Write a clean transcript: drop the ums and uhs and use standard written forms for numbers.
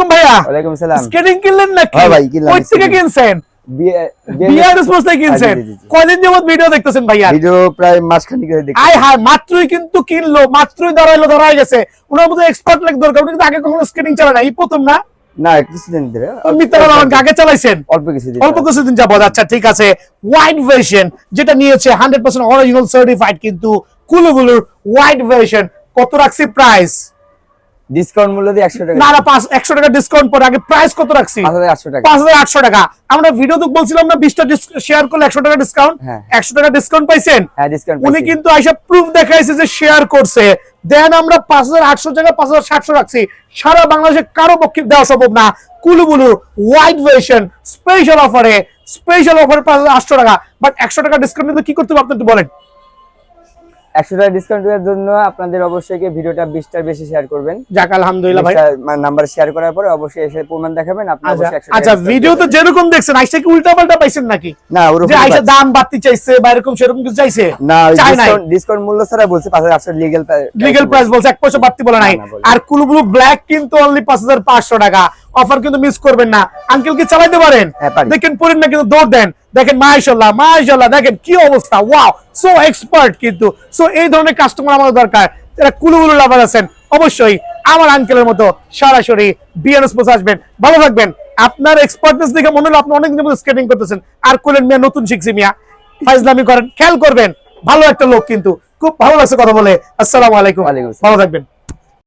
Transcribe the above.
আলাইকুম ভাইয়া। ওয়ালাইকুম আসসালাম। স্কেটিং কিনলেন নাকি? হ্যাঁ ভাই কিনলাম। কই থেকে কিনছেন? বিআর স্পোর্টস থেকে কিনছেন। কয়দিন যাবত ভিডিও দেখতেছেন ভাইয়া? ভিডিও প্রায় মাস খানিক ধরে দেখতেছি। আয় হায়, মাত্রই কিন্তু কিনলো, মাত্রই ধরাই গেছে। ওনার মতো এক্সপার্ট লাগ দরকার। উনি কিন্তু আগে কখনো স্কেটিং চালায় না, এই প্রথম না? না কিছুদিন ধরে। মিথ্যা বলা, আগে চালাইছেন অল্প কিছুদিন যাবত। আচ্ছা ঠিক আছে। হোয়াইট ভার্সন যেটা নিয়েছে 100% অরিজিনাল সার্টিফাইড, কিন্তু কুলুগুলুর হোয়াইট ভার্সন। কত রাখছি প্রাইস? ডিসকাউন্ট মূল্য দিয়ে 100 টাকা। না না, 100 টাকা ডিসকাউন্ট পরে আগে প্রাইস কত রাখছি? 5800 টাকা। 5800 টাকা। আমরা ভিডিও তো বলছিলাম না 20টা শেয়ার করলে 100 টাকা ডিসকাউন্ট। 100 টাকা ডিসকাউন্ট পাইছেন? হ্যাঁ ডিসকাউন্ট। উনি কিন্তু আইসা প্রুফ দেখাইছে যে শেয়ার করছে। দেন আমরা 5800 টাকা 5700 রাখছি। সারা বাংলাদেশে কারো পক্ষে দেওয়া সম্ভব না। কুলুবুলুর হোয়াইট ভার্সন স্পেশাল অফারে 5800 টাকা। বাট 100 টাকা ডিসকাউন্ট কিন্তু কি করতে হবে আপনি একটু বলেন। 100 টাকা ডিসকাউন্টের জন্য আপনাদের অবশ্যই ভিডিওটা 20টার বেশি শেয়ার করবেন। যাক আলহামদুলিল্লাহ ভাই। নাম্বার শেয়ার করার পরে অবশ্যই এসে প্রমাণ দেখাবেন আপনি অবশ্যই 100 টাকা। আচ্ছা ভিডিও তো যেরকম দেখছেন আইসা কি উল্টাপাল্টা পাইছেন নাকি? না ওরকম যে আইসা দাম বাড়তি চাইছে বা এরকম সেরকম কিছু চাইছে? না, ডিসকাউন্ট মূল্য ছাড়া বলছে 5800 লিগ্যাল প্রাইস বলছে, 1 পয়সা বাড়তি বলে নাই। আর কুলুবুলু ব্ল্যাক কিন্তু অনলি 5500 টাকা। অফার কিন্তু মিস করবেন না। আঙ্কেল কি চালাতে পারেন? দেখেন পরেন না কিন্তু দৌড় দেন। দেখেন মাশাআল্লাহ মাশাআল্লাহ, দেখেন কি অবস্থা, ওয়াও সো এক্সপার্ট কিন্তু। সো এই ধরনের কাস্টমার আমাদের দরকার, যারা কুলুবুলু লাভার আছেন। অবশ্যই আমার আঙ্কেলের মতো সরাসরি বিআর স্পোর্টস আসবেন। ভালো থাকবেন। আপনার এক্সপার্টনেস দেখে মনে হলো আপনি অনেক দিন ধরে স্কেটিং করতেছেন। আর কইলেন মিয়া নতুন শিখছি মিয়া, ফাইজলামি করেন। খেয়াল করবেন, ভালো একটা লোক কিন্তু। খুব ভালো লাগছে কথা বলে। আসসালামু আলাইকুম, ভালো থাকবেন।